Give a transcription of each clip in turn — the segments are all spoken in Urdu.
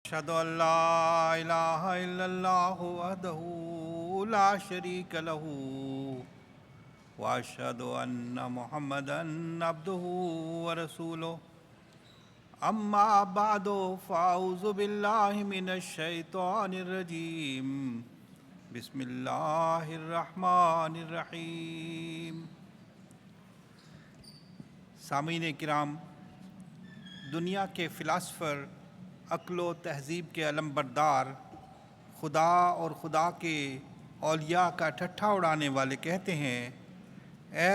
أشهد أن لا إله إلا الله وحده لا شريك له وأشهد أن محمدا عبده ورسوله أما بعد فأعوذ بالله من الشيطان الرجيم بسم الله الرحمن الرحیم۔ سامعین کرام، دنیا کے فلاسفر عقل و تہذیب کے علم بردار، خدا اور خدا کے اولیاء کا ٹھٹھا اڑانے والے کہتے ہیں، اے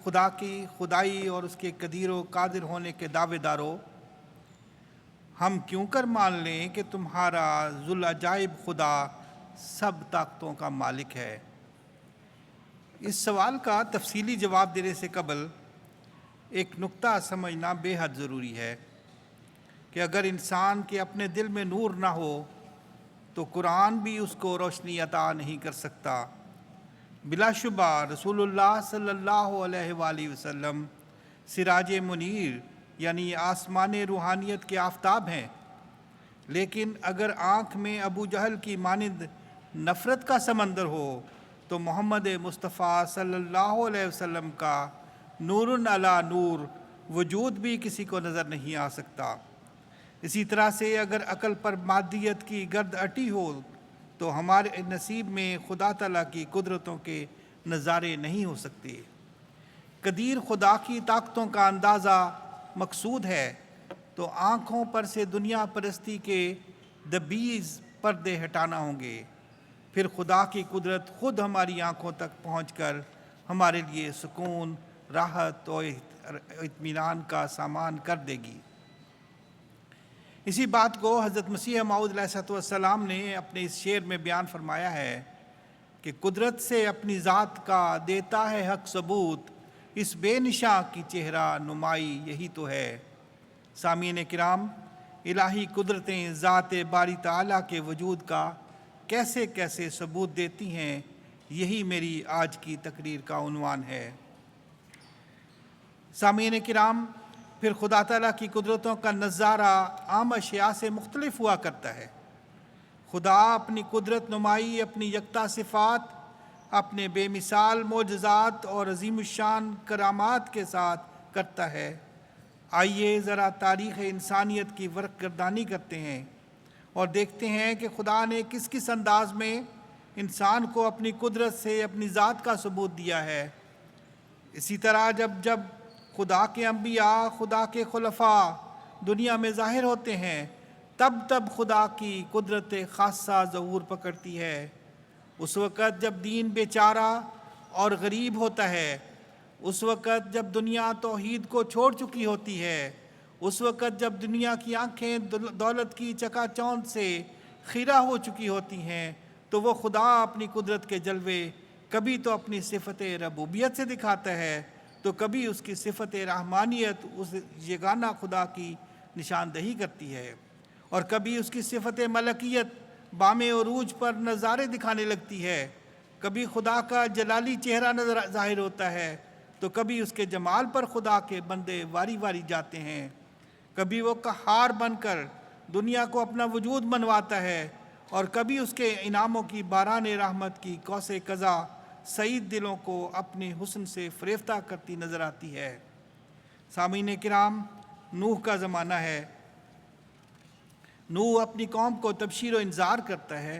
خدا کی خدائی اور اس کے قدیر و قادر ہونے کے دعوے دارو، ہم کیوں کر مان لیں کہ تمہارا ذوالعجائب خدا سب طاقتوں کا مالک ہے؟ اس سوال کا تفصیلی جواب دینے سے قبل ایک نقطہ سمجھنا بے حد ضروری ہے کہ اگر انسان کے اپنے دل میں نور نہ ہو تو قرآن بھی اس کو روشنی عطا نہیں کر سکتا۔ بلا شبہ رسول اللہ صلی اللہ علیہ وآلہ وسلم سراج منیر یعنی آسمان روحانیت کے آفتاب ہیں، لیکن اگر آنکھ میں ابو جہل کی مانند نفرت کا سمندر ہو تو محمد مصطفیٰ صلی اللہ علیہ وسلم کا نور علی نور وجود بھی کسی کو نظر نہیں آ سکتا۔ اسی طرح سے اگر عقل پر مادیت کی گرد اٹی ہو تو ہمارے نصیب میں خدا تعالیٰ کی قدرتوں کے نظارے نہیں ہو سکتے۔ قدیر خدا کی طاقتوں کا اندازہ مقصود ہے تو آنکھوں پر سے دنیا پرستی کے دبیز پردے ہٹانا ہوں گے، پھر خدا کی قدرت خود ہماری آنکھوں تک پہنچ کر ہمارے لیے سکون، راحت اور اطمینان کا سامان کر دے گی۔ اسی بات کو حضرت مسیح موعود علیہ السلام نے اپنے اس شعر میں بیان فرمایا ہے کہ قدرت سے اپنی ذات کا دیتا ہے حق ثبوت، اس بے نشاں کی چہرہ نمائی یہی تو ہے۔ سامعین کرام، الہی قدرتیں ذات باری تعالیٰ کے وجود کا کیسے کیسے ثبوت دیتی ہیں، یہی میری آج کی تقریر کا عنوان ہے۔ سامعین کرام، پھر خدا تعالیٰ کی قدرتوں کا نظارہ عام اشیاء سے مختلف ہوا کرتا ہے۔ خدا اپنی قدرت نمائی اپنی یکتا صفات، اپنے بے مثال معجزات اور عظیم الشان کرامات کے ساتھ کرتا ہے۔ آئیے ذرا تاریخ انسانیت کی ورق گردانی کرتے ہیں اور دیکھتے ہیں کہ خدا نے کس کس انداز میں انسان کو اپنی قدرت سے اپنی ذات کا ثبوت دیا ہے۔ اسی طرح جب خدا کے انبیاء، خدا کے خلفاء دنیا میں ظاہر ہوتے ہیں، تب خدا کی قدرت خاصہ ظہور پکڑتی ہے۔ اس وقت جب دین بیچارہ اور غریب ہوتا ہے، اس وقت جب دنیا توحید کو چھوڑ چکی ہوتی ہے، اس وقت جب دنیا کی آنکھیں دولت کی چکا چوند سے خیرہ ہو چکی ہوتی ہیں، تو وہ خدا اپنی قدرت کے جلوے کبھی تو اپنی صفت ربوبیت سے دکھاتا ہے تو کبھی اس کی صفت رحمانیت اس یگانہ خدا کی نشاندہی کرتی ہے، اور کبھی اس کی صفت ملکیت بام عروج پر نظارے دکھانے لگتی ہے۔ کبھی خدا کا جلالی چہرہ ظاہر ہوتا ہے تو کبھی اس کے جمال پر خدا کے بندے واری واری جاتے ہیں۔ کبھی وہ قہار بن کر دنیا کو اپنا وجود منواتا ہے اور کبھی اس کے انعاموں کی باران رحمت کی قوس قزا سعید دلوں کو اپنے حسن سے فریفتہ کرتی نظر آتی ہے۔ سامعین کرام، نوح کا زمانہ ہے۔ نوح اپنی قوم کو تبشیر و انذار کرتا ہے،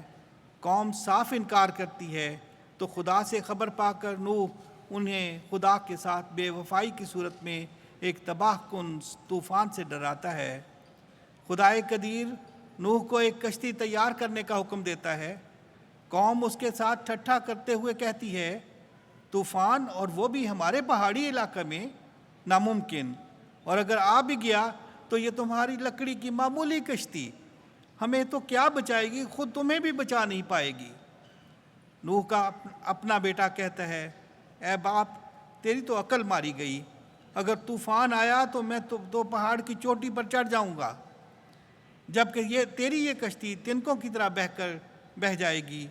قوم صاف انکار کرتی ہے تو خدا سے خبر پا کر نوح انہیں خدا کے ساتھ بے وفائی کی صورت میں ایک تباہ کن طوفان سے ڈراتا ہے۔ خدائے قدیر نوح کو ایک کشتی تیار کرنے کا حکم دیتا ہے۔ قوم اس کے ساتھ ٹھٹھا کرتے ہوئے کہتی ہے، طوفان اور وہ بھی ہمارے پہاڑی علاقے میں؟ ناممکن، اور اگر آ بھی گیا تو یہ تمہاری لکڑی کی معمولی کشتی ہمیں تو کیا بچائے گی، خود تمہیں بھی بچا نہیں پائے گی۔ نوح کا اپنا بیٹا کہتا ہے، اے باپ، تیری تو عقل ماری گئی، اگر طوفان آیا تو میں تو پہاڑ کی چوٹی پر چڑھ جاؤں گا، جبکہ تیری یہ کشتی تنکوں کی طرح بہہ جائے گی۔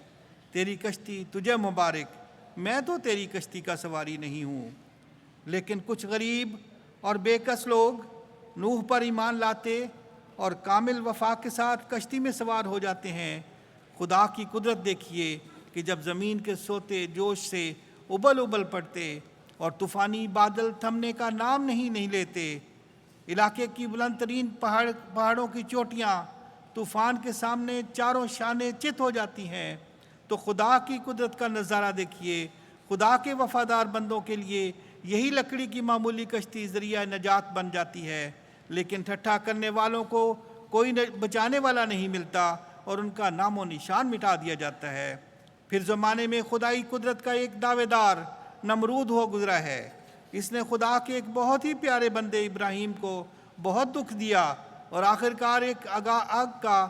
تیری کشتی تجھے مبارک، میں تو تیری کشتی کا سواری نہیں ہوں۔ لیکن کچھ غریب اور بے کس لوگ نوح پر ایمان لاتے اور کامل وفا کے ساتھ کشتی میں سوار ہو جاتے ہیں۔ خدا کی قدرت دیکھیے کہ جب زمین کے سوتے جوش سے ابل ابل پڑتے اور طوفانی بادل تھمنے کا نام نہیں لیتے، علاقے کی بلند ترین پہاڑوں کی چوٹیاں طوفان کے سامنے چاروں شانے چت ہو جاتی ہیں، تو خدا کی قدرت کا نظارہ دیکھیے۔ خدا کے وفادار بندوں کے لیے یہی لکڑی کی معمولی کشتی ذریعہ نجات بن جاتی ہے، لیکن ٹھٹھا کرنے والوں کو کوئی بچانے والا نہیں ملتا اور ان کا نام و نشان مٹا دیا جاتا ہے۔ پھر زمانے میں خدائی قدرت کا ایک دعوے دار نمرود ہو گزرا ہے۔ اس نے خدا کے ایک بہت ہی پیارے بندے ابراہیم کو بہت دکھ دیا اور آخرکار ایک آگ کا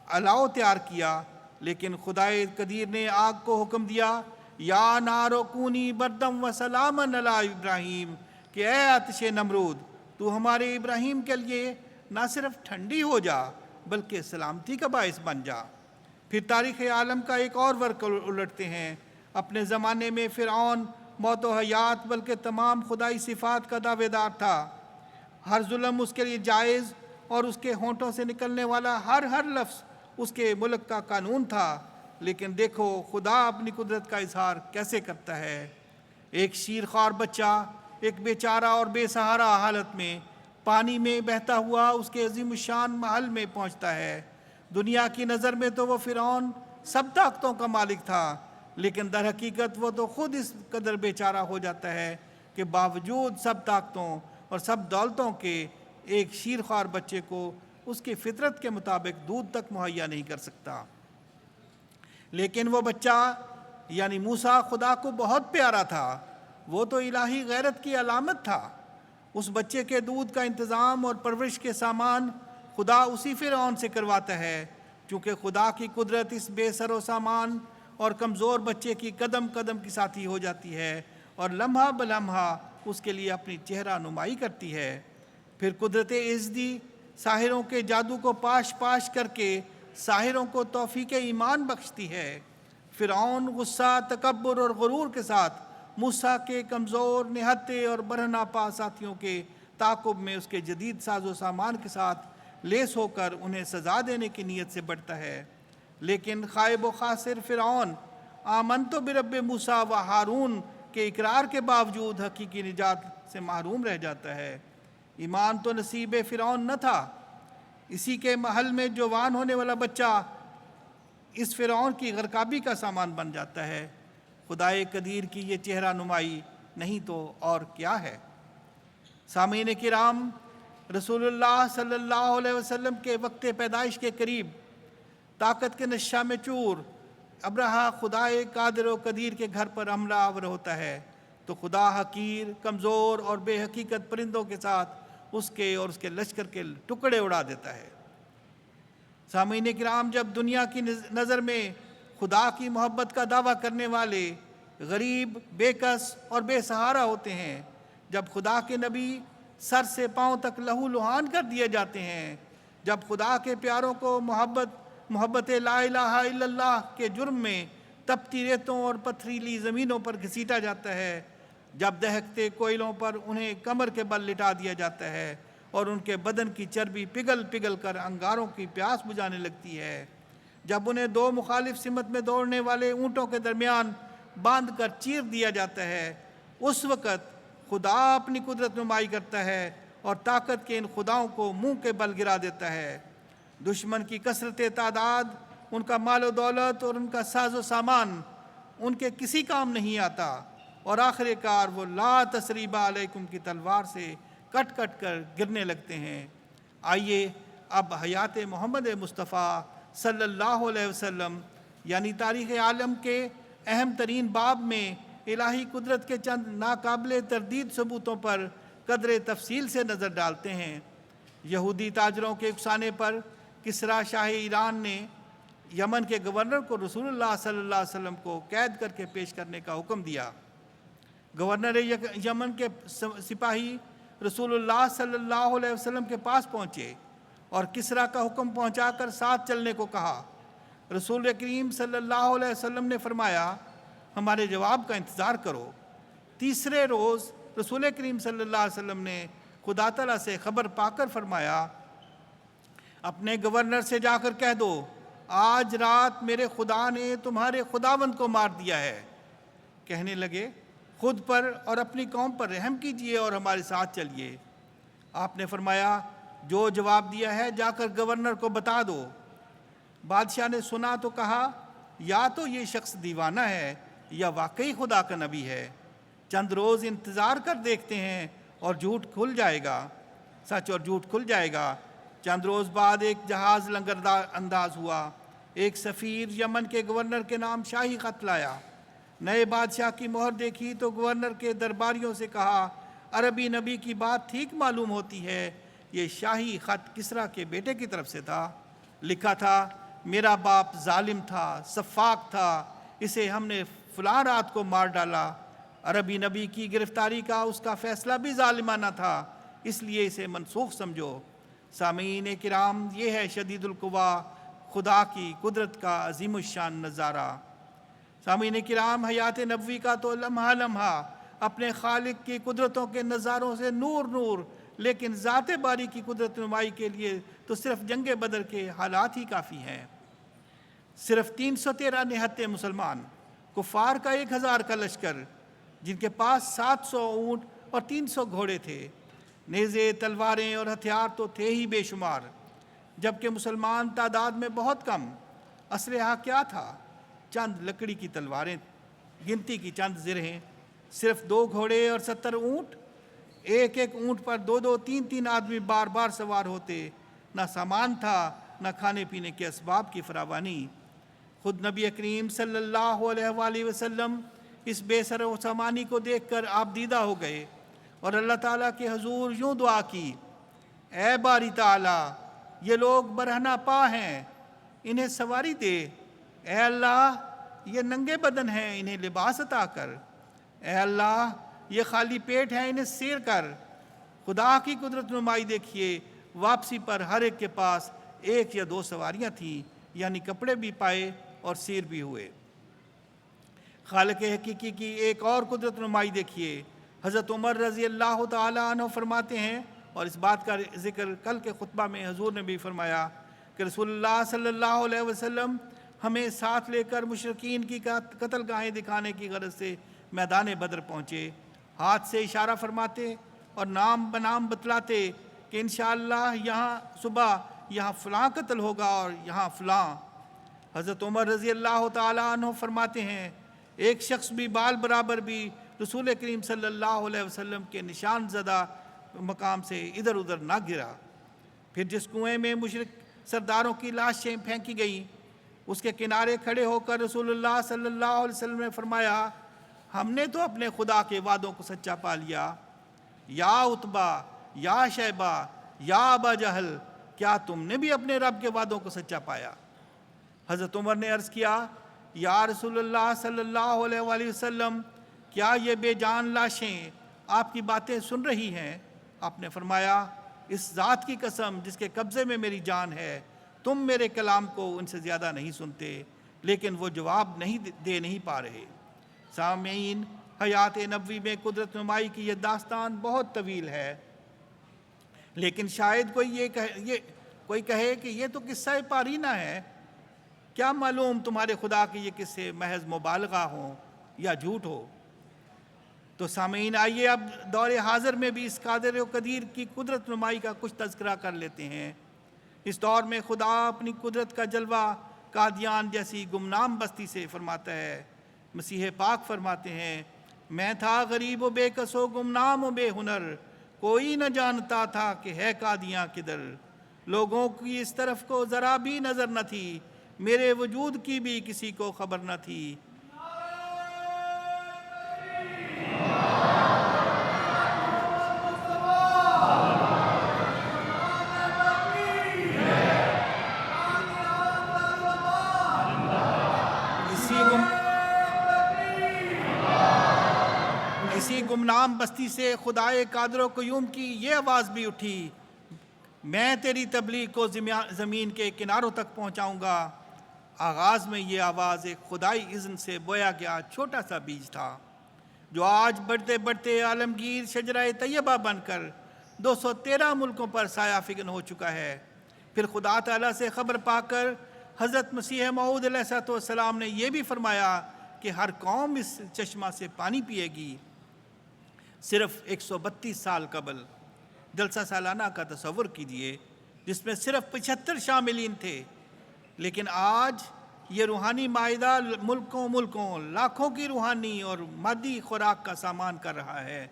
الاؤ تیار کیا، لیکن خدائے قدیر نے آگ کو حکم دیا، یا نار کونی بردم و سلاما علی ابراہیم، کہ اے آتش نمرود، تو ہمارے ابراہیم کے لیے نہ صرف ٹھنڈی ہو جا بلکہ سلامتی کا باعث بن جا۔ پھر تاریخ عالم کا ایک اور ورق الٹتے ہیں۔ اپنے زمانے میں فرعون موت و حیات بلکہ تمام خدائی صفات کا دعوے دار تھا۔ ہر ظلم اس کے لیے جائز اور اس کے ہونٹوں سے نکلنے والا ہر لفظ اس کے ملک کا قانون تھا، لیکن دیکھو خدا اپنی قدرت کا اظہار کیسے کرتا ہے۔ ایک شیرخوار بچہ ایک بیچارہ اور بے سہارا حالت میں پانی میں بہتا ہوا اس کے عظیم الشان محل میں پہنچتا ہے۔ دنیا کی نظر میں تو وہ فرعون سب طاقتوں کا مالک تھا، لیکن در حقیقت وہ تو خود اس قدر بیچارہ ہو جاتا ہے کہ باوجود سب طاقتوں اور سب دولتوں کے ایک شیرخوار بچے کو اس کی فطرت کے مطابق دودھ تک مہیا نہیں کر سکتا۔ لیکن وہ بچہ یعنی موسیٰ خدا کو بہت پیارا تھا، وہ تو الہی غیرت کی علامت تھا۔ اس بچے کے دودھ کا انتظام اور پرورش کے سامان خدا اسی فرعون سے کرواتا ہے، کیونکہ خدا کی قدرت اس بے سر و سامان اور کمزور بچے کی قدم قدم کی ساتھی ہو جاتی ہے اور لمحہ بلمحہ اس کے لیے اپنی چہرہ نمائی کرتی ہے۔ پھر قدرت ازدی ساحروں کے جادو کو پاش کر کے ساحروں کو توفیق ایمان بخشتی ہے۔ فرعون غصہ، تکبر اور غرور کے ساتھ موسیٰ کے کمزور، نہتے اور برہنہ پا ساتھیوں کے تعاقب میں اس کے جدید ساز و سامان کے ساتھ لیس ہو کر انہیں سزا دینے کی نیت سے بڑھتا ہے۔ لیکن خائب و خاسر فرعون آمنت برب موسیٰ و ہارون کے اقرار کے باوجود حقیقی نجات سے محروم رہ جاتا ہے۔ ایمان تو نصیب فرعون نہ تھا۔ اسی کے محل میں جوان ہونے والا بچہ اس فرعون کی غرقابی کا سامان بن جاتا ہے۔ خدائے قدیر کی یہ چہرہ نمائی نہیں تو اور کیا ہے۔ سامعین کرام، رسول اللہ صلی اللہ علیہ وسلم کے وقت پیدائش کے قریب طاقت کے نشہ میں چور ابرہہ خدائے قادر و قدیر کے گھر پر حملہ آور ہوتا ہے تو خدا حقیر، کمزور اور بے حقیقت پرندوں کے ساتھ اس کے اور اس کے لشکر کے ٹکڑے اڑا دیتا ہے۔ سامعین کرام، جب دنیا کی نظر میں خدا کی محبت کا دعویٰ کرنے والے غریب، بے کس اور بے سہارا ہوتے ہیں، جب خدا کے نبی سر سے پاؤں تک لہو لہان کر دیے جاتے ہیں، جب خدا کے پیاروں کو محبت لا الہ الا اللہ کے جرم میں تپتی ریتوں اور پتھریلی زمینوں پر گھسیٹا جاتا ہے، جب دہکتے کوئلوں پر انہیں کمر کے بل لٹا دیا جاتا ہے اور ان کے بدن کی چربی پگھل کر انگاروں کی پیاس بجھانے لگتی ہے، جب انہیں دو مخالف سمت میں دوڑنے والے اونٹوں کے درمیان باندھ کر چیر دیا جاتا ہے، اس وقت خدا اپنی قدرت نمائی کرتا ہے اور طاقت کے ان خداؤں کو منہ کے بل گرا دیتا ہے۔ دشمن کی کثرت تعداد، ان کا مال و دولت اور ان کا ساز و سامان ان کے کسی کام نہیں آتا اور آخر کار وہ لا تثریب علیکم کی تلوار سے کٹ کر گرنے لگتے ہیں۔ آئیے اب حیات محمد مصطفیٰ صلی اللہ علیہ وسلم یعنی تاریخ عالم کے اہم ترین باب میں الہی قدرت کے چند ناقابل تردید ثبوتوں پر قدر تفصیل سے نظر ڈالتے ہیں۔ یہودی تاجروں کے اکسانے پر کسریٰ شاہ ایران نے یمن کے گورنر کو رسول اللہ صلی اللہ علیہ وسلم کو قید کر کے پیش کرنے کا حکم دیا۔ گورنر یمن کے سپاہی رسول اللہ صلی اللہ علیہ وسلم کے پاس پہنچے اور کسریٰ کا حکم پہنچا کر ساتھ چلنے کو کہا۔ رسول کریم صلی اللہ علیہ وسلم نے فرمایا، ہمارے جواب کا انتظار کرو۔ تیسرے روز رسول کریم صلی اللہ علیہ وسلم نے خدا تعالیٰ سے خبر پا کر فرمایا، اپنے گورنر سے جا کر کہہ دو آج رات میرے خدا نے تمہارے خداوند کو مار دیا ہے۔ کہنے لگے خود پر اور اپنی قوم پر رحم کیجئے اور ہمارے ساتھ چلیے۔ آپ نے فرمایا جو جواب دیا ہے جا کر گورنر کو بتا دو۔ بادشاہ نے سنا تو کہا یا تو یہ شخص دیوانہ ہے یا واقعی خدا کا نبی ہے۔ چند روز انتظار کر دیکھتے ہیں اور جھوٹ کھل جائے گا، سچ اور جھوٹ کھل جائے گا۔ چند روز بعد ایک جہاز لنگر انداز ہوا۔ ایک سفیر یمن کے گورنر کے نام شاہی خط لایا۔ نئے بادشاہ کی مہر دیکھی تو گورنر کے درباریوں سے کہا عربی نبی کی بات ٹھیک معلوم ہوتی ہے، یہ شاہی خط کسریٰ کے بیٹے کی طرف سے تھا۔ لکھا تھا میرا باپ ظالم تھا، سفاک تھا، اسے ہم نے فلاں رات کو مار ڈالا۔ عربی نبی کی گرفتاری کا اس کا فیصلہ بھی ظالمانہ تھا، اس لیے اسے منسوخ سمجھو۔ سامعین کرام، یہ ہے شدید القوا خدا کی قدرت کا عظیم الشان نظارہ۔ سامعین کرام، حیات نبوی کا تو لمحہ لمحہ اپنے خالق کی قدرتوں کے نظاروں سے نور نور، لیکن ذات باری کی قدرت نمائی کے لیے تو صرف جنگ بدر کے حالات ہی کافی ہیں۔ صرف 313 نہتے مسلمان، کفار کا 1000 کا لشکر، جن کے پاس 700 اونٹ اور 300 گھوڑے تھے، نیزے تلواریں اور ہتھیار تو تھے ہی بے شمار، جبکہ مسلمان تعداد میں بہت کم۔ اسلحہ کیا تھا؟ چند لکڑی کی تلواریں، گنتی کی چند زرہیں، صرف 2 گھوڑے اور 70 اونٹ۔ ایک ایک اونٹ پر 2 3 آدمی بار بار سوار ہوتے۔ نہ سامان تھا، نہ کھانے پینے کے اسباب کی فراوانی۔ خود نبی کریم صلی اللہ علیہ وآلہ وسلم اس بے سر و سامانی کو دیکھ کر آپ دیدہ ہو گئے اور اللہ تعالیٰ کے حضور یوں دعا کی، اے باری تعالیٰ، یہ لوگ برہنہ پا ہیں، انہیں سواری دے۔ اے اللہ، یہ ننگے بدن ہیں، انہیں لباس عطا کر۔ اے اللہ، یہ خالی پیٹ ہیں، انہیں سیر کر۔ خدا کی قدرت نمائی دیکھیے، واپسی پر ہر ایک کے پاس 1 یا 2 سواریاں تھیں، یعنی کپڑے بھی پائے اور سیر بھی ہوئے۔ خالق حقیقی کی ایک اور قدرت نمائی دیکھیے۔ حضرت عمر رضی اللہ تعالیٰ عنہ فرماتے ہیں، اور اس بات کا ذکر کل کے خطبہ میں حضور نے بھی فرمایا کہ رسول اللہ صلی اللہ علیہ وسلم ہمیں ساتھ لے کر مشرکین کی قتل گاہیں دکھانے کی غرض سے میدان بدر پہنچے۔ ہاتھ سے اشارہ فرماتے اور نام بنام بتلاتے کہ انشاءاللہ یہاں صبح یہاں فلاں قتل ہوگا اور یہاں فلاں۔ حضرت عمر رضی اللہ تعالیٰ عنہ فرماتے ہیں ایک شخص بھی بال برابر بھی رسول کریم صلی اللہ علیہ وسلم کے نشان زدہ مقام سے ادھر ادھر نہ گرا۔ پھر جس کنویں میں مشرک سرداروں کی لاشیں پھینکی گئیں، اس کے کنارے کھڑے ہو کر رسول اللہ صلی اللہ علیہ وسلم نے فرمایا، ہم نے تو اپنے خدا کے وعدوں کو سچا پا لیا۔ یا عتبہ، یا شیبہ، یا ابا جہل، کیا تم نے بھی اپنے رب کے وعدوں کو سچا پایا؟ حضرت عمر نے عرض کیا، یا رسول اللہ صلی اللہ علیہ وآلہ وسلم، کیا یہ بے جان لاشیں آپ کی باتیں سن رہی ہیں؟ آپ نے فرمایا، اس ذات کی قسم جس کے قبضے میں میری جان ہے، تم میرے کلام کو ان سے زیادہ نہیں سنتے، لیکن وہ جواب نہیں پا رہے۔ سامعین، حیات نبوی میں قدرت نمائی کی یہ داستان بہت طویل ہے، لیکن شاید کوئی کہے کہ یہ تو قصہ پارینہ ہے۔ کیا معلوم تمہارے خدا کے یہ قصے محض مبالغہ ہوں یا جھوٹ ہو؟ تو سامعین، آئیے اب دور حاضر میں بھی اس قادر و قدیر کی قدرت نمائی کا کچھ تذکرہ کر لیتے ہیں۔ اس دور میں خدا اپنی قدرت کا جلوہ قادیان جیسی گمنام بستی سے فرماتا ہے۔ مسیح پاک فرماتے ہیں، میں تھا غریب و بے کس و گمنام و بے ہنر، کوئی نہ جانتا تھا کہ ہے قادیاں کدھر۔ لوگوں کی اس طرف کو ذرا بھی نظر نہ تھی، میرے وجود کی بھی کسی کو خبر نہ تھی۔ اسی گمنام بستی سے خدائے قادر و قیوم کی یہ آواز بھی اٹھی، میں تیری تبلیغ کو زمین کے کناروں تک پہنچاؤں گا۔ آغاز میں یہ آواز ایک خدائی اذن سے بویا گیا چھوٹا سا بیج تھا، جو آج بڑھتے بڑھتے عالمگیر شجرہ طیبہ بن کر 213 ملکوں پر سایہ فگن ہو چکا ہے۔ پھر خدا تعالیٰ سے خبر پا کر حضرت مسیح موعود علیہ السلام نے یہ بھی فرمایا کہ ہر قوم اس چشمہ سے پانی پیے گی۔ صرف 132 سال قبل جلسہ سالانہ کا تصور کیجیے، جس میں صرف 75 شاملین تھے، لیکن آج یہ روحانی معاہدہ ملکوں لاکھوں کی روحانی اور مادی خوراک کا سامان کر رہا ہے۔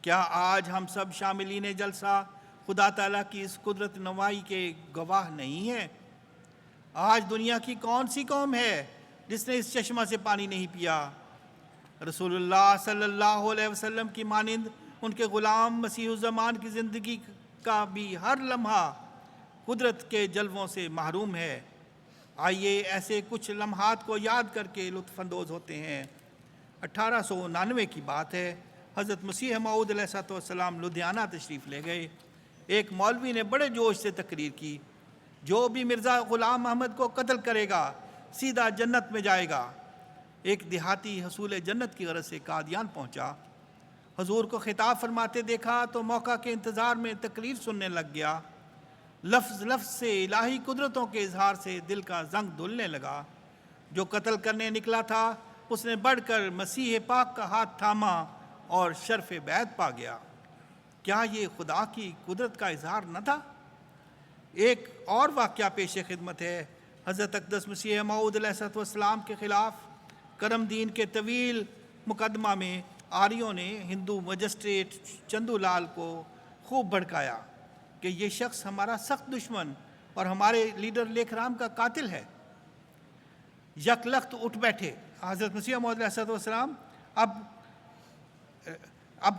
کیا آج ہم سب شاملین جلسہ خدا تعالیٰ کی اس قدرت نمائی کے گواہ نہیں ہیں؟ آج دنیا کی کون سی قوم ہے جس نے اس چشمہ سے پانی نہیں پیا؟ رسول اللہ صلی اللہ علیہ وسلم کی مانند ان کے غلام مسیح الزمان کی زندگی کا بھی ہر لمحہ قدرت کے جلووں سے محروم ہے۔ آئیے ایسے کچھ لمحات کو یاد کر کے لطف اندوز ہوتے ہیں۔ 1899 کی بات ہے، حضرت مسیح موعود علیہ السلام لدھیانہ تشریف لے گئے۔ ایک مولوی نے بڑے جوش سے تقریر کی، جو بھی مرزا غلام محمد کو قتل کرے گا سیدھا جنت میں جائے گا۔ ایک دیہاتی حصول جنت کی غرض سے قادیان پہنچا، حضور کو خطاب فرماتے دیکھا تو موقع کے انتظار میں تقریر سننے لگ گیا۔ لفظ لفظ سے الہی قدرتوں کے اظہار سے دل کا زنگ دھلنے لگا۔ جو قتل کرنے نکلا تھا اس نے بڑھ کر مسیح پاک کا ہاتھ تھاما اور شرف بیعت پا گیا۔ کیا یہ خدا کی قدرت کا اظہار نہ تھا؟ ایک اور واقعہ پیش خدمت ہے۔ حضرت اقدس مسیح موعود علیہ السلام کے خلاف کرم دین کے طویل مقدمہ میں آریوں نے ہندو مجسٹریٹ چندو لال کو خوب بھڑکایا کہ یہ شخص ہمارا سخت دشمن اور ہمارے لیڈر لیکھ رام کا قاتل ہے۔ یک لخت اٹھ بیٹھے حضرت مسیح موعود علیہ السلام، اب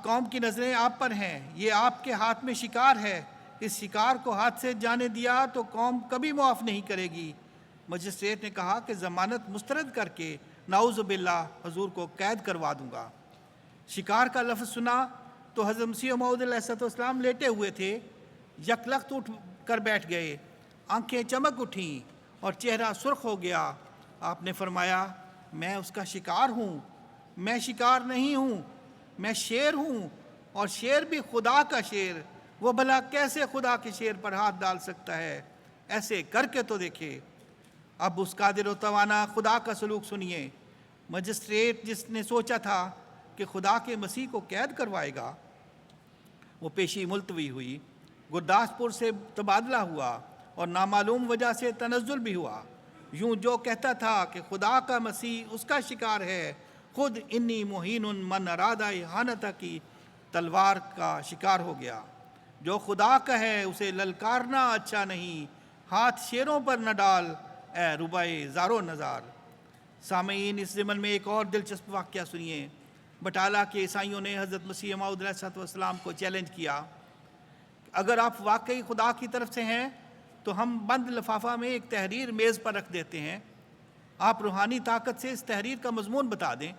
قوم کی نظریں آپ پر ہیں، یہ آپ کے ہاتھ میں شکار ہے، اس شکار کو ہاتھ سے جانے دیا تو قوم کبھی معاف نہیں کرے گی۔ مجسٹریٹ نے کہا کہ ضمانت مسترد کر کے نعوذ باللہ حضور کو قید کروا دوں گا۔ شکار کا لفظ سنا تو حضرت مسیح موعود علیہ السلام لیٹے ہوئے تھے، یک لخت اٹھ کر بیٹھ گئے، آنکھیں چمک اٹھیں اور چہرہ سرخ ہو گیا۔ آپ نے فرمایا، میں اس کا شکار ہوں، میں شکار نہیں ہوں، میں شیر ہوں، اور شیر بھی خدا کا شیر۔ وہ بھلا کیسے خدا کے شیر پر ہاتھ ڈال سکتا ہے؟ ایسے کر کے تو دیکھے۔ اب اس قادر و توانا خدا کا سلوک سنیے۔ مجسٹریٹ جس نے سوچا تھا کہ خدا کے مسیح کو قید کروائے گا، وہ پیشی ملتوی ہوئی، گرداسپور سے تبادلہ ہوا اور نامعلوم وجہ سے تنزل بھی ہوا۔ یوں جو کہتا تھا کہ خدا کا مسیح اس کا شکار ہے، خود انی مہین من ارادہ احانتہ کی تلوار کا شکار ہو گیا۔ جو خدا کا ہے اسے للکارنا اچھا نہیں، ہاتھ شیروں پر نہ ڈال اے ربائے زارو نزار۔ سامعین، اس ضمن میں ایک اور دلچسپ واقعہ سنیے۔ بٹالہ کے عیسائیوں نے حضرت مسیح موعود علیہ السلام کو چیلنج کیا، اگر آپ واقعی خدا کی طرف سے ہیں تو ہم بند لفافہ میں ایک تحریر میز پر رکھ دیتے ہیں، آپ روحانی طاقت سے اس تحریر کا مضمون بتا دیں۔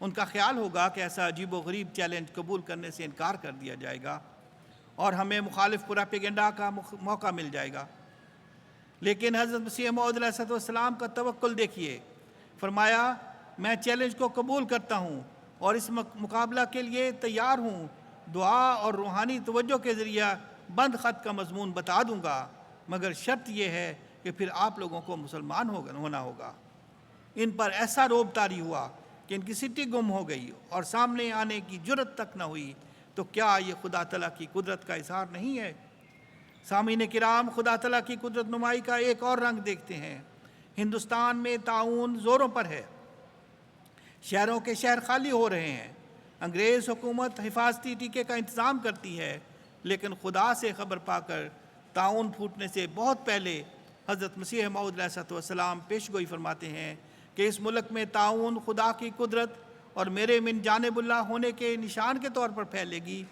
ان کا خیال ہوگا کہ ایسا عجیب و غریب چیلنج قبول کرنے سے انکار کر دیا جائے گا اور ہمیں مخالف پروپیگنڈا کا موقع مل جائے گا۔ لیکن حضرت مسیح موعود علیہ السلام کا توکل دیکھیے۔ فرمایا، میں چیلنج کو قبول کرتا ہوں اور اس مقابلہ کے لیے تیار ہوں، دعا اور روحانی توجہ کے ذریعہ بند خط کا مضمون بتا دوں گا، مگر شرط یہ ہے کہ پھر آپ لوگوں کو مسلمان ہونا ہوگا۔ ان پر ایسا روب طاری ہوا کہ ان کی سٹی گم ہو گئی اور سامنے آنے کی جرت تک نہ ہوئی۔ تو کیا یہ خدا تعالیٰ کی قدرت کا اظہار نہیں ہے؟ سامعین کرام، خدا تعالیٰ کی قدرت نمائی کا ایک اور رنگ دیکھتے ہیں۔ ہندوستان میں طاعون زوروں پر ہے، شہروں کے شہر خالی ہو رہے ہیں، انگریز حکومت حفاظتی ٹیکے کا انتظام کرتی ہے، لیکن خدا سے خبر پا کر طاعون پھوٹنے سے بہت پہلے حضرت مسیح موعود علیہ السلام پیش گوئی فرماتے ہیں کہ اس ملک میں طاعون خدا کی قدرت اور میرے من جانب اللہ ہونے کے نشان کے طور پر پھیلے گی،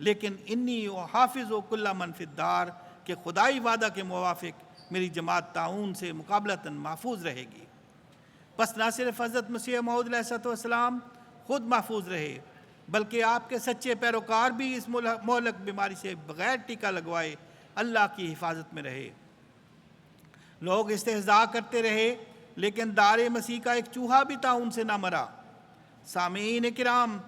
لیکن انی و حافظ و کل من فی الدار کہ خدائی وعدہ کے موافق میری جماعت طاعون سے مقابلتاً محفوظ رہے گی۔ بس نہ صرف حضرت مسیح موعود علیہ السلام خود محفوظ رہے، بلکہ آپ کے سچے پیروکار بھی اس مہلک بیماری سے بغیر ٹیکہ لگوائے اللہ کی حفاظت میں رہے۔ لوگ استہزاء کرتے رہے، لیکن دار مسیح کا ایک چوہا بھی طاعون سے نہ مرا۔ سامعین کرام،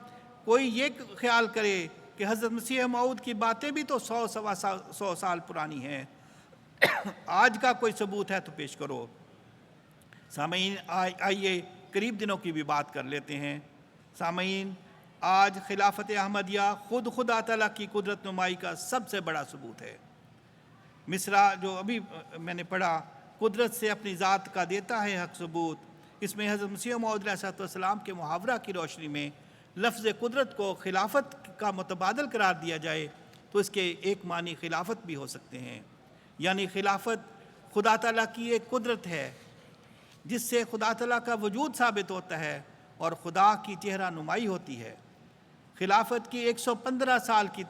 کوئی یہ خیال کرے کہ حضرت مسیح موعود کی باتیں بھی تو 100 سال پرانی ہیں آج کا کوئی ثبوت ہے تو پیش کرو۔ سامعین، آئیے قریب دنوں کی بھی بات کر لیتے ہیں۔ سامعین، آج خلافت احمدیہ خود خدا تعالیٰ کی قدرت نمائی کا سب سے بڑا ثبوت ہے۔ مصرع جو ابھی میں نے پڑھا، قدرت سے اپنی ذات کا دیتا ہے حق ثبوت، اس میں حضرت مسیح موعود علیہ السلام کے محاورہ کی روشنی میں لفظ قدرت کو خلافت کا متبادل قرار دیا جائے تو اس کے ایک معنی خلافت بھی ہو سکتے ہیں، یعنی خلافت خدا تعالیٰ کی ایک قدرت ہے جس سے خدا تعالیٰ کا وجود ثابت ہوتا ہے اور خدا کی چہرہ نمائی ہوتی ہے۔ خلافت کی 115 سال کی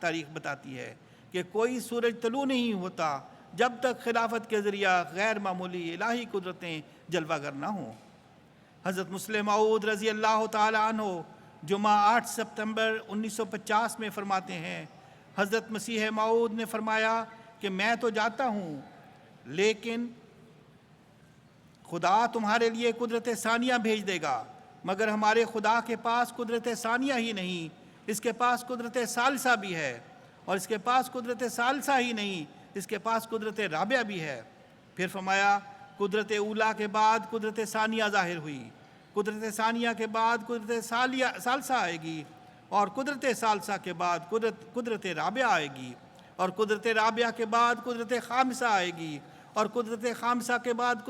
تاریخ بتاتی ہے کہ کوئی سورج طلوع نہیں ہوتا جب تک خلافت کے ذریعہ غیر معمولی الہی قدرتیں جلوہ گر نہ ہوں۔ حضرت مسلم موعود رضی اللہ تعالی عنہ جمعہ 8 ستمبر 1950 میں فرماتے ہیں، حضرت مسیح موعود نے فرمایا کہ میں تو جاتا ہوں لیکن خدا تمہارے لیے قدرت ثانیہ بھیج دے گا، مگر ہمارے خدا کے پاس قدرت ثانیہ ہی نہیں، اس کے پاس قدرت ثالثہ بھی ہے، اور اس کے پاس قدرت ثالثہ ہی نہیں، اس کے پاس قدرت رابعہ بھی ہے۔ پھر فرمایا قدرت اولیٰ کے بعد قدرت ثانیہ ظاہر ہوئی، قدرت ثانیہ کے بعد قدرت ثالثہ آئے گی، اور قدرت ثالثہ کے بعد قدرت رابعہ آئے گی، اور قدرت رابعہ کے بعد قدرت خامسہ آئے گی، اور قدرت خامسہ کے بعد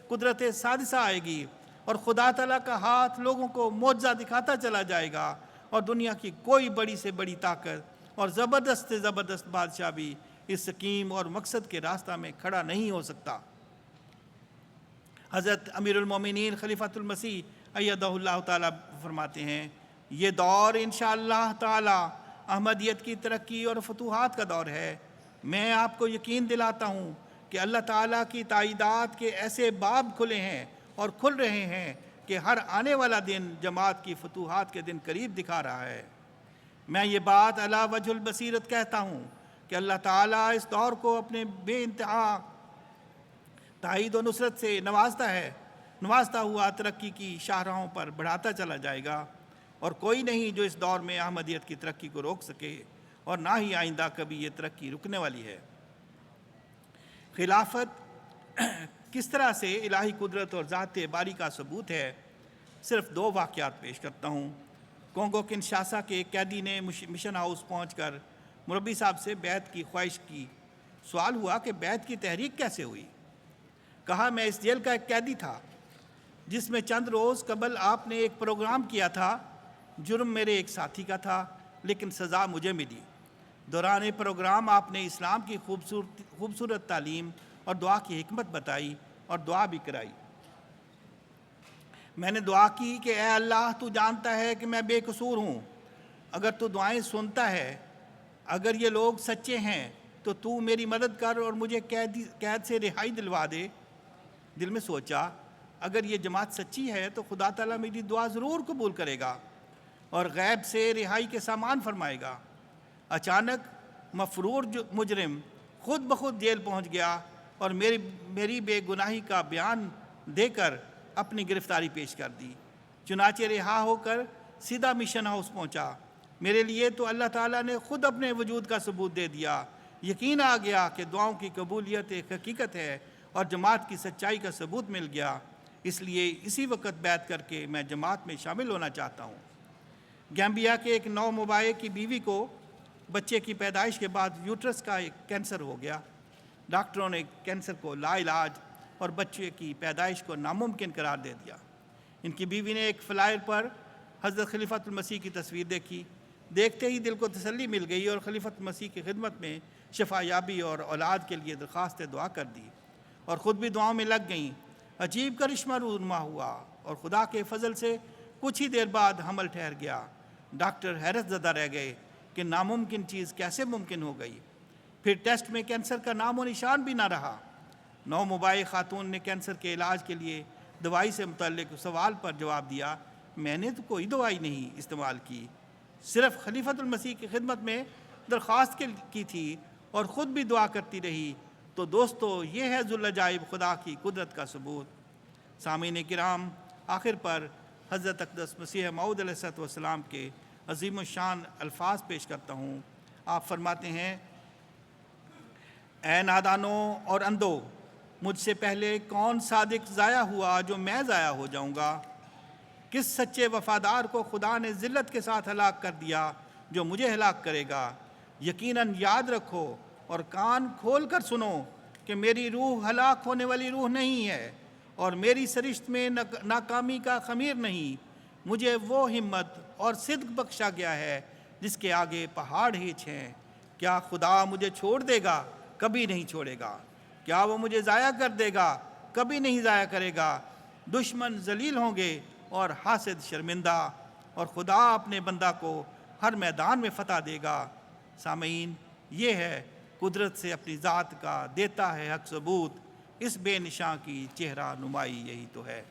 قدرت سادسہ آئے گی، اور خدا تعالیٰ کا ہاتھ لوگوں کو معجزہ دکھاتا چلا جائے گا، اور دنیا کی کوئی بڑی سے بڑی طاقت اور زبردست سے زبردست بادشاہ بھی اس سکیم اور مقصد کے راستہ میں کھڑا نہیں ہو سکتا۔ حضرت امیر المومنین خلیفۃ المسیح ایدہ اللہ تعالیٰ فرماتے ہیں، یہ دور انشاءاللہ تعالیٰ احمدیت کی ترقی اور فتوحات کا دور ہے۔ میں آپ کو یقین دلاتا ہوں کہ اللہ تعالیٰ کی تائیدات کے ایسے باب کھلے ہیں اور کھل رہے ہیں کہ ہر آنے والا دن جماعت کی فتوحات کے دن قریب دکھا رہا ہے۔ میں یہ بات علی وجہ البصیرت کہتا ہوں کہ اللہ تعالیٰ اس دور کو اپنے بے انتہا تائید و نصرت سے نوازتا ہوا ترقی کی شاہراہوں پر بڑھاتا چلا جائے گا، اور کوئی نہیں جو اس دور میں احمدیت کی ترقی کو روک سکے، اور نہ ہی آئندہ کبھی یہ ترقی رکنے والی ہے۔ خلافت کس طرح سے الہی قدرت اور ذات باری کا ثبوت ہے، صرف 2 واقعات پیش کرتا ہوں۔ کونگو کنشاسا کے ایک قیدی نے مشن ہاؤس پہنچ کر مربی صاحب سے بیعت کی خواہش کی۔ سوال ہوا کہ بیعت کی تحریک کیسے ہوئی؟ کہا، میں اس جیل کا ایک قیدی تھا جس میں چند روز قبل آپ نے ایک پروگرام کیا تھا، جرم میرے ایک ساتھی کا تھا لیکن سزا مجھے ملی۔ دوران پروگرام آپ نے اسلام کی خوبصورت تعلیم اور دعا کی حکمت بتائی اور دعا بھی کرائی۔ میں نے دعا کی کہ اے اللہ، تو جانتا ہے کہ میں بے قصور ہوں، اگر تو دعائیں سنتا ہے، اگر یہ لوگ سچے ہیں تو تو میری مدد کر اور مجھے قید سے رہائی دلوا دے۔ دل میں سوچا، اگر یہ جماعت سچی ہے تو خدا تعالیٰ میری دعا ضرور قبول کرے گا اور غیب سے رہائی کے سامان فرمائے گا۔ اچانک مفرور مجرم خود بخود جیل پہنچ گیا اور میری بے گناہی کا بیان دے کر اپنی گرفتاری پیش کر دی۔ چنانچہ رہا ہو کر سیدھا مشن ہاؤس پہنچا۔ میرے لیے تو اللہ تعالیٰ نے خود اپنے وجود کا ثبوت دے دیا۔ یقین آ گیا کہ دعاؤں کی قبولیت ایک حقیقت ہے اور جماعت کی سچائی کا ثبوت مل گیا۔ اس لیے اسی وقت بیعت کر کے میں جماعت میں شامل ہونا چاہتا ہوں۔ گیمبیا کے ایک نو مبائع کی بیوی کو بچے کی پیدائش کے بعد یوٹرس کا ایک کینسر ہو گیا۔ ڈاکٹروں نے کینسر کو لا علاج اور بچے کی پیدائش کو ناممکن قرار دے دیا۔ ان کی بیوی نے ایک فلائر پر حضرت خلیفۃ المسیح کی تصویر دیکھی۔ دیکھتے ہی دل کو تسلی مل گئی اور خلیفۃ المسیح کی خدمت میں شفا یابی اور اولاد کے لیے درخواست دعا کر دی، اور خود بھی دعاؤں میں لگ گئیں۔ عجیب کرشمہ رونما ہوا اور خدا کے فضل سے کچھ ہی دیر بعد حمل ٹھہر گیا۔ ڈاکٹر حیرت زدہ رہ گئے کہ ناممکن چیز کیسے ممکن ہو گئی۔ پھر ٹیسٹ میں کینسر کا نام و نشان بھی نہ رہا۔ نو مبائع خاتون نے کینسر کے علاج کے لیے دوائی سے متعلق سوال پر جواب دیا، میں نے تو کوئی دوائی نہیں استعمال کی، صرف خلیفۃ المسیح کی خدمت میں درخواست کی تھی اور خود بھی دعا کرتی رہی۔ تو دوستو، یہ ہے ذوالعجائب خدا کی قدرت کا ثبوت۔ سامعین کرام، آخر پر حضرت اقدس مسیح موعود علیہ السلام کے عظیم الشان الفاظ پیش کرتا ہوں۔ آپ فرماتے ہیں، اے نادانوں اور اندھو، مجھ سے پہلے کون صادق ضائع ہوا جو میں ضائع ہو جاؤں گا؟ کس سچے وفادار کو خدا نے ذلت کے ساتھ ہلاک کر دیا جو مجھے ہلاک کرے گا؟ یقیناً یاد رکھو اور کان کھول کر سنو کہ میری روح ہلاک ہونے والی روح نہیں ہے، اور میری سرشت میں ناکامی کا خمیر نہیں۔ مجھے وہ ہمت اور صدق بخشا گیا ہے جس کے آگے پہاڑ ہیچ ہیں۔ کیا خدا مجھے چھوڑ دے گا؟ کبھی نہیں چھوڑے گا۔ کیا وہ مجھے ضائع کر دے گا؟ کبھی نہیں ضائع کرے گا۔ دشمن ذلیل ہوں گے اور حاسد شرمندہ، اور خدا اپنے بندہ کو ہر میدان میں فتح دے گا۔ سامعین، یہ ہے قدرت سے اپنی ذات کا دیتا ہے حق ثبوت، اس بے نشاں کی چہرہ نمائی یہی تو ہے۔